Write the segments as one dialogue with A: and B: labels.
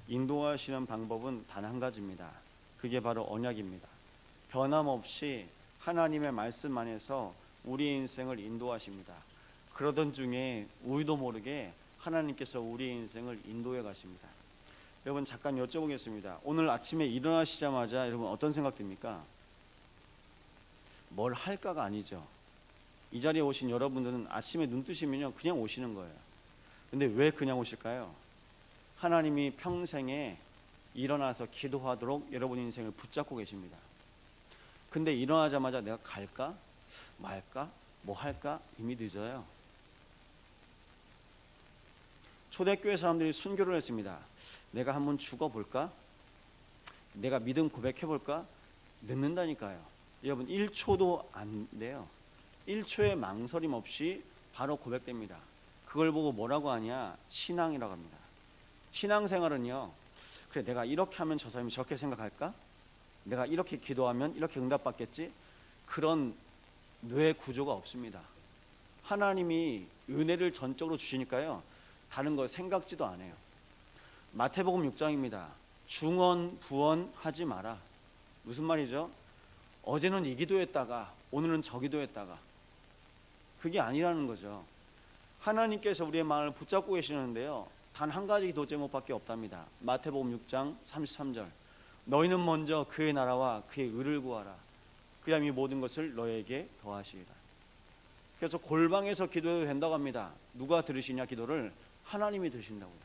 A: 인도하시는 방법은 단 한 가지입니다. 그게 바로 언약입니다. 변함없이 하나님의 말씀 안에서 우리의 인생을 인도하십니다. 그러던 중에 우리도 모르게 하나님께서 우리의 인생을 인도해 가십니다. 여러분 잠깐 여쭤보겠습니다. 오늘 아침에 일어나시자마자 여러분 어떤 생각 듭니까? 뭘 할까가 아니죠. 이 자리에 오신 여러분들은 아침에 눈 뜨시면요 그냥 오시는 거예요. 근데 왜 그냥 오실까요? 하나님이 평생에 일어나서 기도하도록 여러분 인생을 붙잡고 계십니다. 근데 일어나자마자 내가 갈까? 말까? 뭐 할까? 이미 늦어요. 초대교회 사람들이 순교를 했습니다. 내가 한번 죽어볼까? 내가 믿음 고백해볼까? 늦는다니까요. 여러분 1초도 안 돼요. 1초의 망설임 없이 바로 고백됩니다. 그걸 보고 뭐라고 하냐? 신앙이라고 합니다. 신앙생활은요, 그래 내가 이렇게 하면 저 사람이 저렇게 생각할까? 내가 이렇게 기도하면 이렇게 응답받겠지? 그런 뇌 구조가 없습니다. 하나님이 은혜를 전적으로 주시니까요 다른 거 생각지도 않아요. 마태복음 6장입니다. 중언 부언 하지 마라. 무슨 말이죠? 어제는 이 기도했다가 오늘은 저 기도했다가, 그게 아니라는 거죠. 하나님께서 우리의 마음을 붙잡고 계시는데요 단 한 가지 기도 제목밖에 없답니다. 마태복음 6장 33절. 너희는 먼저 그의 나라와 그의 의를 구하라. 그리하면 이 모든 것을 너에게 더하시리라. 그래서 골방에서 기도해도 된다고 합니다. 누가 들으시냐 기도를? 하나님이 들으신다고요.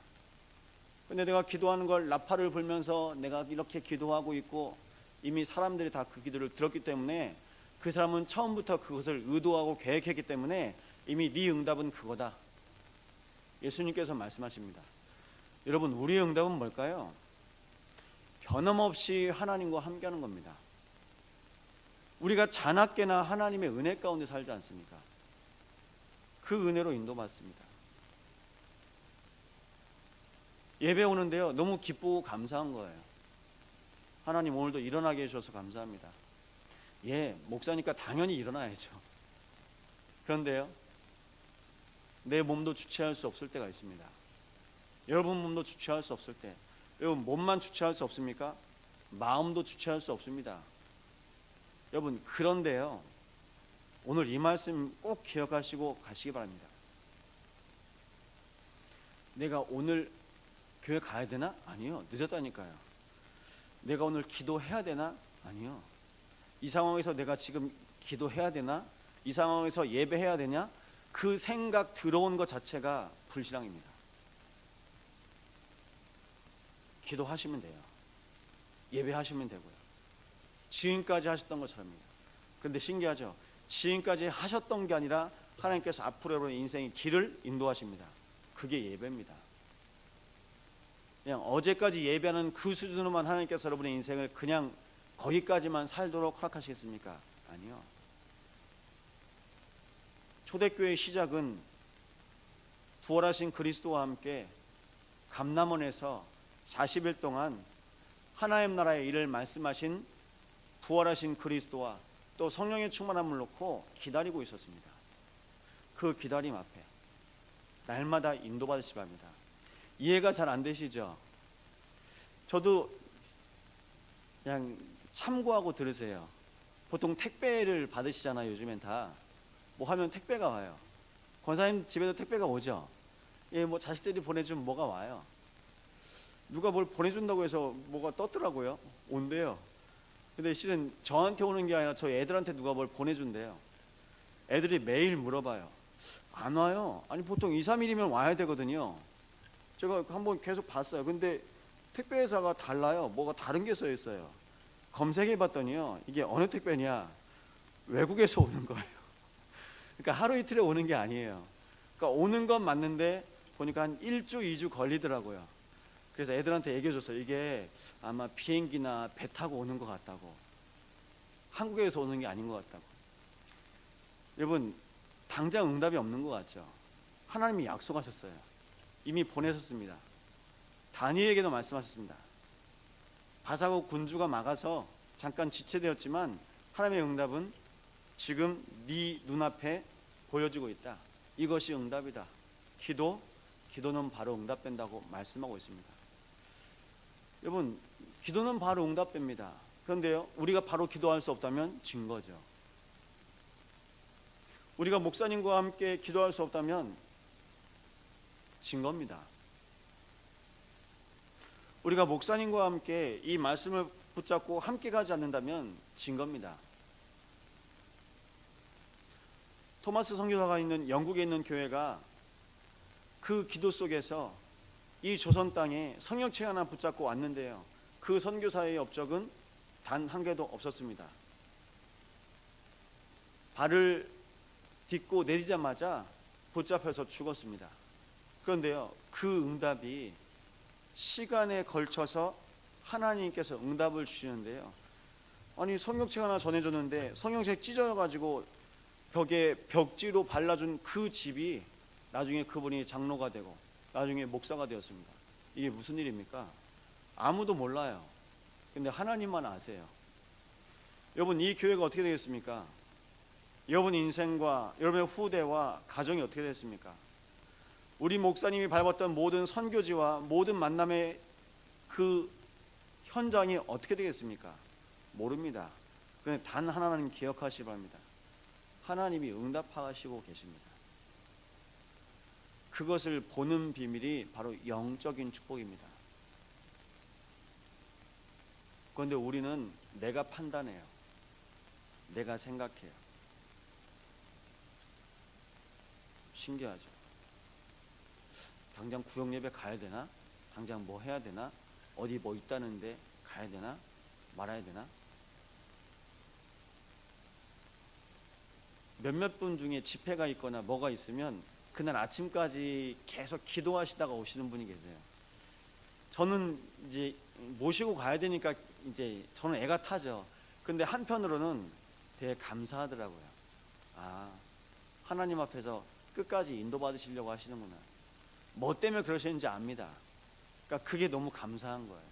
A: 근데 내가 기도하는 걸 나팔을 불면서 내가 이렇게 기도하고 있고 이미 사람들이 다 그 기도를 들었기 때문에 그 사람은 처음부터 그것을 의도하고 계획했기 때문에 이미 네 응답은 그거다. 예수님께서 말씀하십니다. 여러분 우리의 응답은 뭘까요? 변함없이 하나님과 함께하는 겁니다. 우리가 자나깨나 하나님의 은혜 가운데 살지 않습니까? 그 은혜로 인도받습니다. 예배 오는데요 너무 기쁘고 감사한 거예요. 하나님 오늘도 일어나게 해주셔서 감사합니다. 예, 목사니까 당연히 일어나야죠. 그런데요 내 몸도 주체할 수 없을 때가 있습니다. 여러분 몸도 주체할 수 없을 때, 여러분 몸만 주체할 수 없습니까? 마음도 주체할 수 없습니다. 여러분 그런데요 오늘 이 말씀 꼭 기억하시고 가시기 바랍니다. 내가 오늘 교회 가야 되나? 아니요, 늦었다니까요. 내가 오늘 기도해야 되나? 아니요. 이 상황에서 내가 지금 기도해야 되나? 이 상황에서 예배해야 되냐? 그 생각 들어온 것 자체가 불신앙입니다. 기도하시면 돼요. 예배하시면 되고요. 지금까지 하셨던 것처럼요. 그런데 신기하죠? 지금까지 하셨던 게 아니라 하나님께서 앞으로 여러분의 인생의 길을 인도하십니다. 그게 예배입니다. 그냥 어제까지 예배하는 그 수준으로만 하나님께서 여러분의 인생을 그냥 거기까지만 살도록 허락하시겠습니까? 아니요. 초대교회의 시작은 부활하신 그리스도와 함께 감람원에서 40일 동안 하나님 나라의 일을 말씀하신 부활하신 그리스도와 또 성령의 충만함을 놓고 기다리고 있었습니다. 그 기다림 앞에 날마다 인도받으시 바랍니다. 이해가 잘 안 되시죠? 저도 그냥 참고하고 들으세요. 보통 택배를 받으시잖아요. 요즘엔 다 뭐 하면 택배가 와요. 권사님 집에도 택배가 오죠. 예, 뭐 자식들이 보내주면 뭐가 와요. 누가 뭘 보내준다고 해서 뭐가 떴더라고요. 온대요. 근데 실은 저한테 오는 게 아니라 저 애들한테 누가 뭘 보내준대요. 애들이 매일 물어봐요. 안 와요. 아니 보통 2, 3일이면 와야 되거든요. 제가 한번 계속 봤어요. 근데 택배회사가 달라요. 뭐가 다른 게 써 있어요. 검색해 봤더니요 이게 어느 택배냐, 외국에서 오는 거예요. 그러니까 하루 이틀에 오는 게 아니에요. 그러니까 오는 건 맞는데 보니까 한 1주, 2주 걸리더라고요. 그래서 애들한테 얘기해 줬어요. 이게 아마 비행기나 배 타고 오는 것 같다고. 한국에서 오는 게 아닌 것 같다고. 여러분 당장 응답이 없는 것 같죠? 하나님이 약속하셨어요. 이미 보내셨습니다. 다니엘에게도 말씀하셨습니다. 바사고 군주가 막아서 잠깐 지체되었지만 하나님의 응답은 지금 네 눈앞에 보여지고 있다. 이것이 응답이다. 기도는 바로 응답된다고 말씀하고 있습니다. 여러분, 기도는 바로 응답됩니다. 그런데요, 우리가 바로 기도할 수 없다면 진 거죠. 우리가 목사님과 함께 기도할 수 없다면 진 겁니다. 우리가 목사님과 함께 이 말씀을 붙잡고 함께 가지 않는다면 진 겁니다. 토마스 선교사가 있는 영국에 있는 교회가 그 기도 속에서 이 조선 땅에 성령책 하나 붙잡고 왔는데요, 그 선교사의 업적은 단 한 개도 없었습니다. 발을 딛고 내리자마자 붙잡혀서 죽었습니다. 그런데요, 그 응답이 시간에 걸쳐서 하나님께서 응답을 주시는데요, 아니 성경책 하나 전해줬는데 성경책 찢어가지고 벽에 벽지로 발라준 그 집이 나중에 그분이 장로가 되고 나중에 목사가 되었습니다. 이게 무슨 일입니까? 아무도 몰라요. 근데 하나님만 아세요. 여러분, 이 교회가 어떻게 되겠습니까? 여러분 인생과 여러분의 후대와 가정이 어떻게 됐습니까? 우리 목사님이 밟았던 모든 선교지와 모든 만남의 그 현장이 어떻게 되겠습니까? 모릅니다. 그런데 단 하나는 기억하시기 바랍니다. 하나님이 응답하시고 계십니다. 그것을 보는 비밀이 바로 영적인 축복입니다. 그런데 우리는 내가 판단해요. 내가 생각해요. 신기하죠. 당장 구역 예배 가야 되나? 당장 뭐 해야 되나? 어디 뭐 있다는데 가야 되나? 말아야 되나? 몇몇 분 중에 집회가 있거나 뭐가 있으면 그날 아침까지 계속 기도하시다가 오시는 분이 계세요. 저는 이제 모시고 가야 되니까 이제 저는 애가 타죠. 근데 한편으로는 되게 감사하더라고요. 아, 하나님 앞에서 끝까지 인도받으시려고 하시는구나. 뭐 때문에 그러시는지 압니다. 그러니까 그게 너무 감사한 거예요.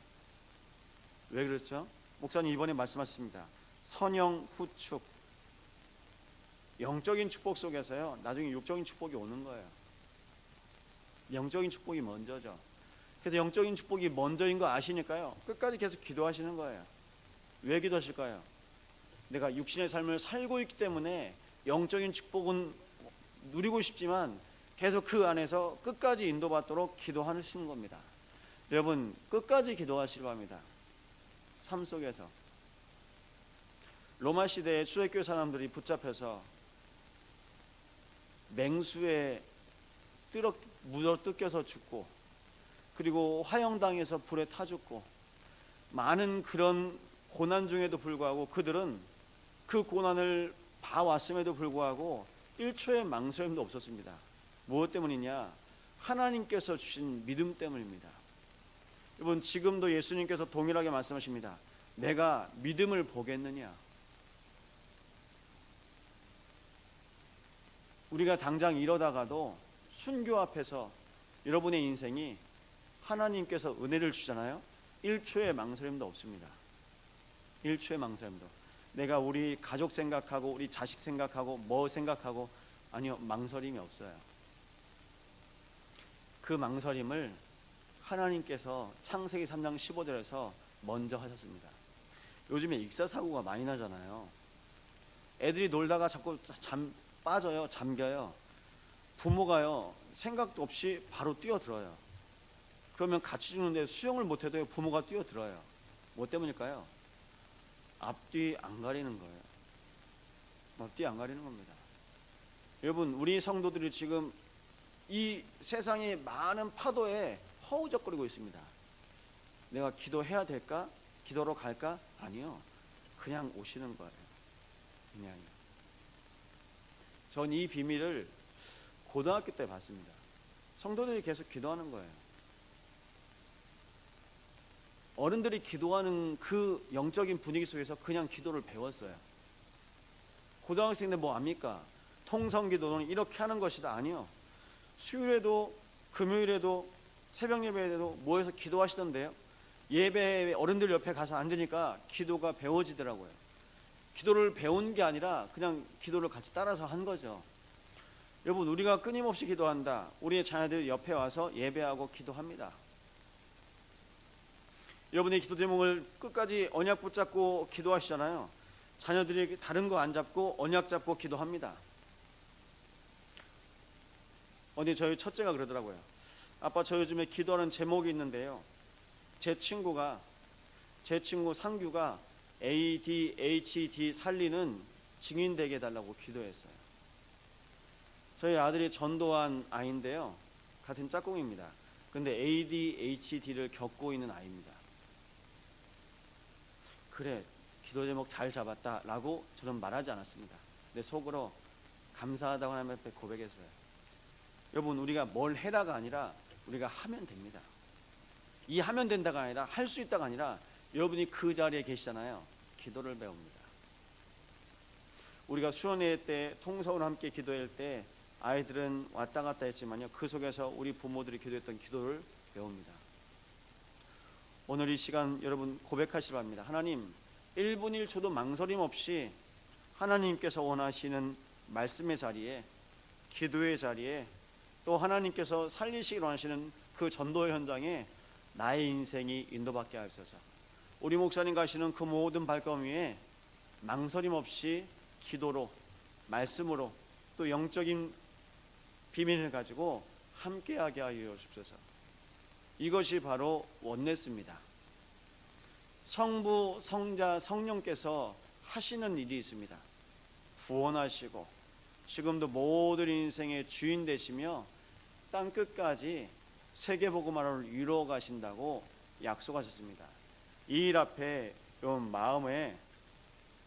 A: 왜 그렇죠? 목사님 이번에 말씀하셨습니다. 선영 후축. 영적인 축복 속에서요, 나중에 육적인 축복이 오는 거예요. 영적인 축복이 먼저죠. 그래서 영적인 축복이 먼저인 거 아시니까요, 끝까지 계속 기도하시는 거예요. 왜 기도하실까요? 내가 육신의 삶을 살고 있기 때문에 영적인 축복은 누리고 싶지만 계속 그 안에서 끝까지 인도받도록 기도하시는 겁니다. 여러분, 끝까지 기도하시기 바랍니다. 삶 속에서. 로마 시대에 초대교회 사람들이 붙잡혀서 맹수에 물어 뜯겨서 죽고, 그리고 화형당해서 불에 타 죽고, 많은 그런 고난 중에도 불구하고 그들은 그 고난을 봐왔음에도 불구하고 1초의 망설임도 없었습니다. 무엇 때문이냐? 하나님께서 주신 믿음 때문입니다. 여러분, 지금도 예수님께서 동일하게 말씀하십니다. 내가 믿음을 보겠느냐? 우리가 당장 이러다가도 순교 앞에서 여러분의 인생이 하나님께서 은혜를 주잖아요. 1초의 망설임도 없습니다. 1초의 망설임도. 내가 우리 가족 생각하고 우리 자식 생각하고 뭐 생각하고, 아니요, 망설임이 없어요. 그 망설임을 하나님께서 창세기 3장 15절에서 먼저 하셨습니다. 요즘에 익사사고가 많이 나잖아요. 애들이 놀다가 자꾸 빠져요. 잠겨요. 부모가요, 생각도 없이 바로 뛰어들어요. 그러면 같이 죽는데 수영을 못해도 부모가 뛰어들어요. 뭐 때문일까요? 앞뒤 안 가리는 거예요. 앞뒤 안 가리는 겁니다. 여러분, 우리 성도들이 지금 이 세상의 많은 파도에 허우적거리고 있습니다. 내가 기도해야 될까? 기도로 갈까? 아니요. 그냥 오시는 거예요. 그냥. 전 이 비밀을 고등학교 때 봤습니다. 성도들이 계속 기도하는 거예요. 어른들이 기도하는 그 영적인 분위기 속에서 그냥 기도를 배웠어요. 고등학생들 뭐 압니까? 통성기도는 이렇게 하는 것이다. 아니요. 수요일에도 금요일에도 새벽 예배에도 모여서 기도하시던데요. 예배 어른들 옆에 가서 앉으니까 기도가 배워지더라고요. 기도를 배운 게 아니라 그냥 기도를 같이 따라서 한 거죠. 여러분, 우리가 끊임없이 기도한다. 우리의 자녀들이 옆에 와서 예배하고 기도합니다. 여러분의 기도 제목을 끝까지 언약 붙잡고 기도하시잖아요. 자녀들이 다른 거 안 잡고 언약 잡고 기도합니다. 어디 저희 첫째가 그러더라고요. 아빠, 저 요즘에 기도하는 제목이 있는데요, 제 친구 상규가 ADHD 살리는 증인 되게 해달라고 기도했어요. 저희 아들이 전도한 아이인데요, 같은 짝꿍입니다. 근데 ADHD를 겪고 있는 아이입니다. 그래, 기도 제목 잘 잡았다 라고 저는 말하지 않았습니다. 내 속으로 감사하다고 하나님 앞에 고백했어요. 여러분, 우리가 뭘 해라가 아니라 우리가 하면 됩니다. 이 하면 된다가 아니라 할 수 있다가 아니라 여러분이 그 자리에 계시잖아요. 기도를 배웁니다. 우리가 수련회 때 통성으로 함께 기도할 때 아이들은 왔다 갔다 했지만요, 그 속에서 우리 부모들이 기도했던 기도를 배웁니다. 오늘 이 시간 여러분 고백하시기 바랍니다. 하나님, 1분 1초도 망설임 없이 하나님께서 원하시는 말씀의 자리에, 기도의 자리에, 또 하나님께서 살리시기를 원하시는 그 전도의 현장에 나의 인생이 인도받게 하옵소서. 우리 목사님 가시는 그 모든 발걸음 위에 망설임 없이 기도로, 말씀으로, 또 영적인 비밀을 가지고 함께하게 하여 주옵소서. 이것이 바로 원네스입니다. 성부, 성자, 성령께서 하시는 일이 있습니다. 구원하시고 지금도 모든 인생의 주인 되시며 땅 끝까지 세계복음화를 이루어 가신다고 약속하셨습니다. 이 일 앞에 여러분 마음에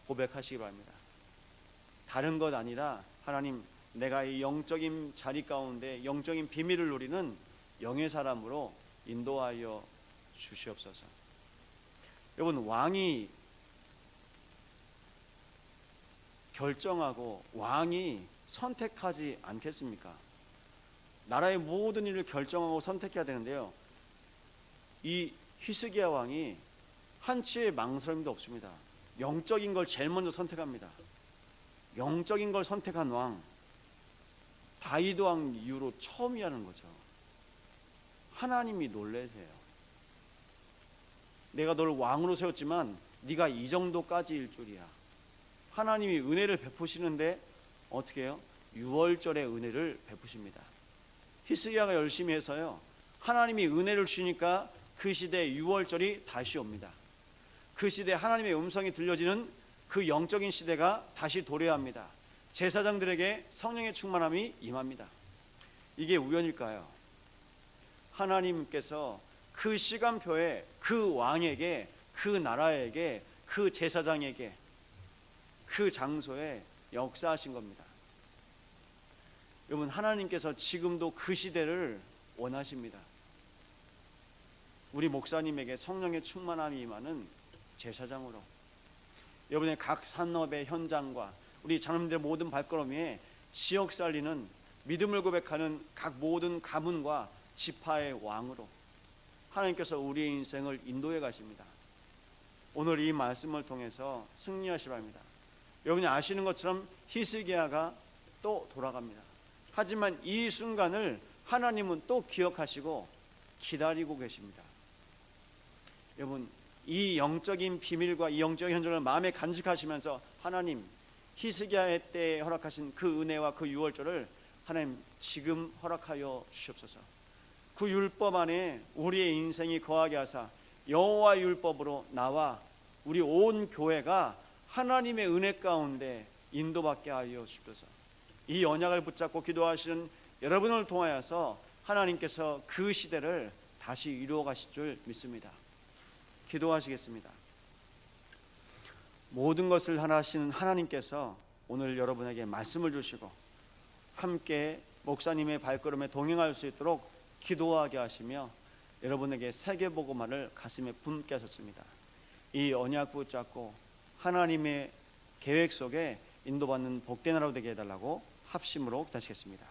A: 고백하시기 바랍니다. 다른 것 아니라 하나님, 내가 이 영적인 자리 가운데 영적인 비밀을 누리는 영의 사람으로 인도하여 주시옵소서. 여러분, 왕이 결정하고 왕이 선택하지 않겠습니까? 나라의 모든 일을 결정하고 선택해야 되는데요, 이 히스기야 왕이 한치의 망설임도 없습니다. 영적인 걸 제일 먼저 선택합니다. 영적인 걸 선택한 왕, 다윗 왕 이후로 처음이라는 거죠. 하나님이 놀라세요. 내가 너를 왕으로 세웠지만 네가 이 정도까지일 줄이야. 하나님이 은혜를 베푸시는데 어떻게 해요? 유월절에 은혜를 베푸십니다. 히스기야가 열심히 해서요, 하나님이 은혜를 주시니까 그 시대에 유월절이 다시 옵니다. 그 시대에 하나님의 음성이 들려지는 그 영적인 시대가 다시 도래합니다. 제사장들에게 성령의 충만함이 임합니다. 이게 우연일까요? 하나님께서 그 시간표에 그 왕에게, 그 나라에게, 그 제사장에게, 그 장소에 역사하신 겁니다. 여러분, 하나님께서 지금도 그 시대를 원하십니다. 우리 목사님에게 성령의 충만함이 임하는 제사장으로, 여러분의 각 산업의 현장과 우리 장로님들의 모든 발걸음 위에 지역 살리는, 믿음을 고백하는 각 모든 가문과 지파의 왕으로 하나님께서 우리의 인생을 인도해 가십니다. 오늘 이 말씀을 통해서 승리하시기 바랍니다. 여러분이 아시는 것처럼 히스기야가 또 돌아갑니다. 하지만 이 순간을 하나님은 또 기억하시고 기다리고 계십니다. 여러분, 이 영적인 비밀과 이 영적인 현장을 마음에 간직하시면서 하나님, 히스기야의 때에 허락하신 그 은혜와 그 유월절을 하나님 지금 허락하여 주시옵소서. 그 율법 안에 우리의 인생이 거하게 하사 여호와 율법으로 나와 우리 온 교회가 하나님의 은혜 가운데 인도받게 하여 주옵소서. 이 언약을 붙잡고 기도하시는 여러분을 통하여서 하나님께서 그 시대를 다시 이루어 가실 줄 믿습니다. 기도하시겠습니다. 모든 것을 하시는 하나님께서 오늘 여러분에게 말씀을 주시고 함께 목사님의 발걸음에 동행할 수 있도록 기도하게 하시며 여러분에게 세계복음화를 가슴에 품게 하셨습니다. 이 언약 붙잡고 하나님의 계획 속에 인도받는 복된 하루 되게 해달라고 합심으로 기도하시겠습니다.